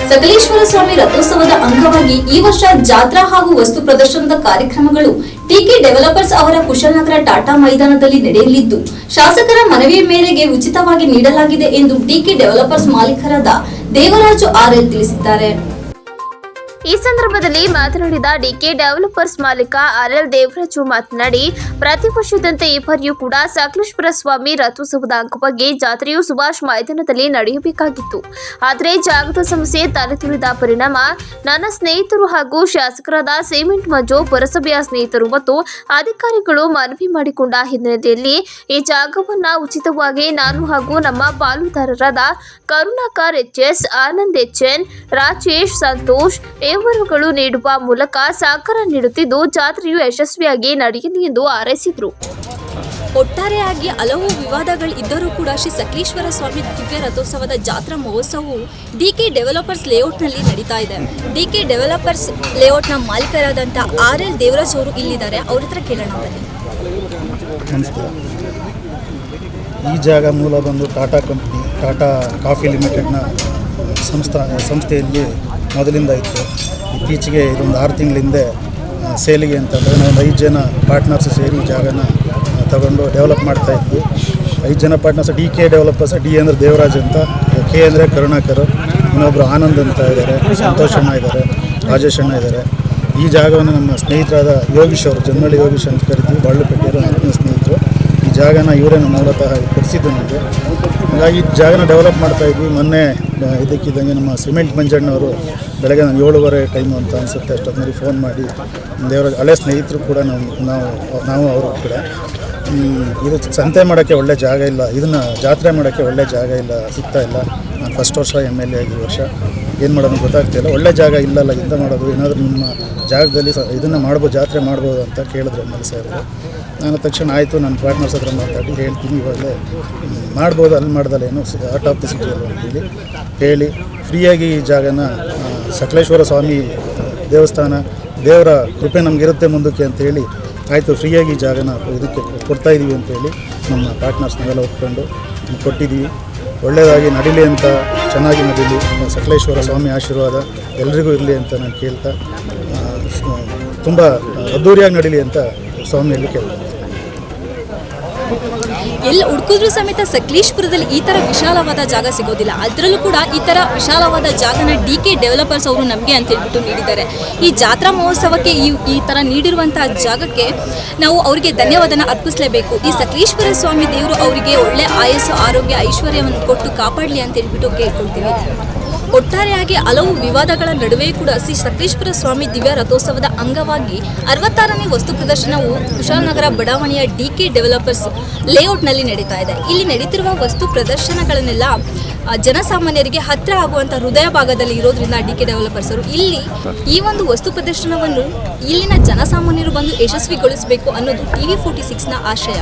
ಸಕಲೇಶ್ವರ ಸ್ವಾಮಿ ರಥೋತ್ಸವದ ಅಂಗವಾಗಿ ಈ ವರ್ಷ ಜಾತ್ರಾ ಹಾಗೂ ವಸ್ತು ಪ್ರದರ್ಶನದ ಕಾರ್ಯಕ್ರಮಗಳು ಟಿಕೆ ಡೆವಲಪರ್ಸ್ ಅವರ ಕುಶಾಲನಗರ ಟಾಟಾ ಮೈದಾನದಲ್ಲಿ ನಡೆಯಲಿದ್ದು, ಶಾಸಕರ ಮನವಿಯ ಮೇರೆಗೆ ಉಚಿತವಾಗಿ ನೀಡಲಾಗಿದೆ ಎಂದು ಟಿಕೆ ಡೆವಲಪರ್ಸ್ ಮಾಲೀಕರಾದ ದೇವರಾಜು ಆರ್ಎಲ್ ತಿಳಿಸಿದ್ದಾರೆ. ಈ ಸಂದರ್ಭದಲ್ಲಿ ಮಾತನಾಡಿದ ಡಿಕೆ ಡೆವಲಪರ್ಸ್ ಮಾಲೀಕ ಆರ್ಎಲ್ ದೇವರಾಜು ಮಾತನಾಡಿ, ಪ್ರತಿ ವರ್ಷದಂತೆ ಈ ಬಾರಿಯೂ ಕೂಡ ಸಕಲೇಶ್ವರ ಸ್ವಾಮಿ ರಥೋತ್ಸವದ ಅಂಗವಾಗಿ ಜಾತ್ರೆಯು ಸುಭಾಷ್ ಮೈದಾನದಲ್ಲಿ ನಡೆಯಬೇಕಾಗಿತ್ತು. ಆದರೆ ಜಾಗದ ಸಮಸ್ಯೆ ತಲೆದೂರಿದ ಪರಿಣಾಮ ನನ್ನ ಸ್ನೇಹಿತರು ಹಾಗೂ ಶಾಸಕರಾದ ಸಿಮೆಂಟ್ ಮಂಜು, ಪುರಸಭೆಯ ಸ್ನೇಹಿತರು ಮತ್ತು ಅಧಿಕಾರಿಗಳು ಮನವಿ ಮಾಡಿಕೊಂಡ ಹಿನ್ನೆಲೆಯಲ್ಲಿ ಈ ಜಾಗವನ್ನು ಉಚಿತವಾಗಿ ನಾನು ಹಾಗೂ ನಮ್ಮ ಪಾಲುದಾರರಾದ ಕರುಣಾಕರ್ ಎಚ್ಎಸ್, ಆನಂದ್ ಎಚ್ಎನ್, ರಾಜೇಶ್, ಸಂತೋಷ್ ಇವರುಗಳು ನೀಡುವ ಮೂಲಕ ಸಹಕಾರ ನೀಡುತ್ತಿದ್ದು, ಜಾತ್ರೆಯು ಯಶಸ್ವಿಯಾಗಿ ನಡೆಯಲಿ ಎಂದು ಹಾರೈಸಿದರು. ಒಟ್ಟಾರೆಯಾಗಿ ಹಲವು ವಿವಾದಗಳು ಇದ್ದರೂ ಕೂಡ ಶ್ರೀ ಸಕಲೇಶ್ವರ ಸ್ವಾಮಿ ದಿವ್ಯ ರಥೋತ್ಸವದ ಜಾತ್ರಾ ಮಹೋತ್ಸವವು ಡಿಕೆ ಡೆವಲಪರ್ಸ್ ಲೇಔಟ್ನಲ್ಲಿ ನಡೀತಾ ಇದೆ. ಡಿಕೆ ಡೆವಲಪರ್ಸ್ ಲೇಔಟ್ನ ಮಾಲೀಕರಾದಂಥ ಆರ್ಎಲ್ ದೇವರಾಜ್ ಅವರು ಇಲ್ಲಿದ್ದಾರೆ. ಅವ್ರ ಹತ್ರ ಕೇಳೋಣ ಬನ್ನಿ. ನಮಸ್ಕಾರ. ಈ ಜಾಗ ಮೂಲ ಬಂದು ಟಾಟಾ ಕಂಪ್ನಿ, ಟಾಟಾ ಕಾಫಿ ಲಿಮಿಟೆಡ್ನ ಸಂಸ್ಥೆಯಲ್ಲಿ ಮೊದಲಿಂದ ಇತ್ತು. ಇತ್ತೀಚೆಗೆ ಇದೊಂದು 6 ತಿಂಗಳ ಹಿಂದೆ ಸೇಲಿಗೆ ಅಂತಂದರೆ ನಾವು 5 ಜನ ಪಾರ್ಟ್ನರ್ಸ್ ಸೇರಿ ಈ ಜಾಗನ ತಗೊಂಡು ಡೆವಲಪ್ ಮಾಡ್ತಾಯಿದ್ವಿ. 5 ಜನ partners D K developers, D ಅಂದರೆ ದೇವರಾಜ್ ಅಂತ, ಕೆ ಅಂದರೆ ಕರುಣಾಕರ್, ಇನ್ನೊಬ್ಬರು ಆನಂದ್ ಅಂತ ಇದ್ದಾರೆ, ಸಂತೋಷ್ ಅಣ್ಣ ಇದ್ದಾರೆ, ರಾಜೇಶ್ ಅಣ್ಣ ಇದ್ದಾರೆ. ಈ ಜಾಗವನ್ನು ನಮ್ಮ ಸ್ನೇಹಿತರಾದ ಯೋಗೀಶ್ ಅವರು, ಜನ್ಮಳ್ಳಿ ಯೋಗೀಶ್ ಅಂತ ಕರಿತೀವಿ, ಬಾಳ್ಳುಪೇಟೆಯವರು ನನ್ನ ಸ್ನೇಹಿತರು. ಈ ಜಾಗನ ಇವರೇ ನಮ್ಮ ಮೂಲತಃ ಕೊಡಿಸಿದ್ದು ನಮಗೆ. ಹಾಗಾಗಿ ಈ ಜಾಗನ ಡೆವಲಪ್ ಮಾಡ್ತಾಯಿದ್ವಿ. ಮೊನ್ನೆ ಇದಕ್ಕಿದ್ದಂಗೆ ನಮ್ಮ ಸಿಮೆಂಟ್ ಮಂಜಣ್ಣವರು ಬೆಳಗ್ಗೆ ನಾನು 7:15 ಟೈಮು ಅಂತ ಅನಿಸುತ್ತೆ, ಅಷ್ಟೊತ್ತಿನಲ್ಲಿ ಫೋನ್ ಮಾಡಿ ದೇವರಾಜ್ ಹಳೆ ಸ್ನೇಹಿತರು ಕೂಡ ನಾವು ಅವರು ಕೂಡ ಇದು ಸಂತೆ ಮಾಡೋಕ್ಕೆ ಒಳ್ಳೆ ಜಾಗ ಇಲ್ಲ, ಇದನ್ನು ಜಾತ್ರೆ ಮಾಡೋಕ್ಕೆ ಒಳ್ಳೆ ಜಾಗ ಇಲ್ಲ, ಸಿಗ್ತಾ ಇಲ್ಲ. ನಾನು ಫಸ್ಟ್ ವರ್ಷ MLA ಆಗಿ ಈ ವರ್ಷ ಏನು ಮಾಡೋದು ಗೊತ್ತಾಗ್ತಿಲ್ಲ. ಒಳ್ಳೆ ಜಾಗ ಇಲ್ಲಲ್ಲ, ಇಂಥ ಮಾಡೋದು ಏನಾದರೂ ನಿಮ್ಮ ಜಾಗದಲ್ಲಿ ಇದನ್ನು ಮಾಡ್ಬೋದು, ಜಾತ್ರೆ ಮಾಡ್ಬೋದು ಅಂತ ಕೇಳಿದ್ರೆ MLA ಸಾಹೇಬರು. ನಾನು ತಕ್ಷಣ ಆಯಿತು, ನನ್ನ ಪಾರ್ಟ್ನರ್ಸ್ ಹತ್ರ ಮಾತಾಡಿ ಹೇಳ್ತೀನಿ, ಇವಾಗಲೇ ಮಾಡ್ಬೋದು, ಅಲ್ಲಿ ಮಾಡ್ದಲ್ಲೇನು ಆರ್ಟ್ ಆಫ್ ದಿ ಸಿಟಿ ಅಲ್ವ ಅಂತೇಳಿ ಹೇಳಿ ಫ್ರೀಯಾಗಿ ಈ ಜಾಗನ ಸಕಲೇಶ್ವರ ಸ್ವಾಮಿ ದೇವಸ್ಥಾನ ದೇವರ ಕೃಪೆ ನಮಗಿರುತ್ತೆ ಮುಂದಕ್ಕೆ ಅಂತೇಳಿ ಆಯಿತು, ಫ್ರೀಯಾಗಿ ಈ ಜಾಗನ ಇದಕ್ಕೆ ಕೊಡ್ತಾಯಿದ್ದೀವಿ ಅಂತೇಳಿ ನಮ್ಮ ಪಾರ್ಟ್ನರ್ಸ್ನೆಲ್ಲ ಒಪ್ಕೊಂಡು ಕೊಟ್ಟಿದ್ದೀವಿ. ಒಳ್ಳೆಯದಾಗಿ ನಡೀಲಿ ಅಂತ, ಚೆನ್ನಾಗಿ ನಡೀಲಿ, ಸಕಲೇಶ್ವರ ಸ್ವಾಮಿ ಆಶೀರ್ವಾದ ಎಲ್ರಿಗೂ ಇರಲಿ ಅಂತ ನಾನು ಕೇಳ್ತಾ, ತುಂಬ ಅದ್ಧೂರಿಯಾಗಿ ನಡೀಲಿ ಅಂತ ಸ್ವಾಮಿಯಲ್ಲಿ ಕೇಳ್ತೀನಿ. ಎಲ್ಲ ಹುಡುಕಿದ್ರು ಸಮೇತ ಸಕಲೇಶ್ಪುರದಲ್ಲಿ ಈ ಥರ ವಿಶಾಲವಾದ ಜಾಗ ಸಿಗೋದಿಲ್ಲ. ಅದರಲ್ಲೂ ಕೂಡ ಈ ಥರ ವಿಶಾಲವಾದ ಜಾಗನ ಡಿಕೆ ಡೆವಲಪರ್ಸ್ ಅವರು ನಮಗೆ ಅಂತ ಹೇಳ್ಬಿಟ್ಟು ನೀಡಿದ್ದಾರೆ. ಈ ಜಾತ್ರಾ ಮಹೋತ್ಸವಕ್ಕೆ ಈ ಥರ ನೀಡಿರುವಂತಹ ಜಾಗಕ್ಕೆ ನಾವು ಅವರಿಗೆ ಧನ್ಯವಾದನ ಅರ್ಪಿಸಲೇಬೇಕು. ಈ ಸಕಲೇಶ್ವರ ಸ್ವಾಮಿ ದೇವರು ಅವರಿಗೆ ಒಳ್ಳೆ ಆಯಸ್ಸು, ಆರೋಗ್ಯ, ಐಶ್ವರ್ಯವನ್ನು ಕೊಟ್ಟು ಕಾಪಾಡಲಿ ಅಂತ ಹೇಳ್ಬಿಟ್ಟು ಕೇಳ್ಕೊಳ್ತೀವಿ. ಒಟ್ಟಾರೆಯಾಗಿ ಹಲವು ವಿವಾದಗಳ ನಡುವೆ ಕೂಡ ಶ್ರೀ ಸಕಲೇಶ್ವರ ಸ್ವಾಮಿ ದಿವ್ಯ ರಥೋತ್ಸವದ ಅಂಗವಾಗಿ 66ನೇ ವಸ್ತು ಪ್ರದರ್ಶನವು ಕುಶಾಲನಗರ ಬಡಾವಣೆಯ ಡಿಕೆ ಡೆವಲಪರ್ಸ್ ಲೇಔಟ್ನಲ್ಲಿ ನಡೀತಾ ಇದೆ. ಇಲ್ಲಿ ನಡೀತಿರುವ ವಸ್ತು ಪ್ರದರ್ಶನಗಳನ್ನೆಲ್ಲ ಜನಸಾಮಾನ್ಯರಿಗೆ ಹತ್ತಿರ ಆಗುವಂಥ ಹೃದಯ ಭಾಗದಲ್ಲಿ ಇರೋದ್ರಿಂದ ಡಿಕೆ ಡೆವಲಪರ್ಸ್ ಅವರು ಇಲ್ಲಿ ಈ ಒಂದು ವಸ್ತು ಪ್ರದರ್ಶನವನ್ನು ಇಲ್ಲಿನ ಜನಸಾಮಾನ್ಯರು ಬಂದು ಯಶಸ್ವಿಗೊಳಿಸಬೇಕು ಅನ್ನೋದು TV46ನ ಆಶಯ.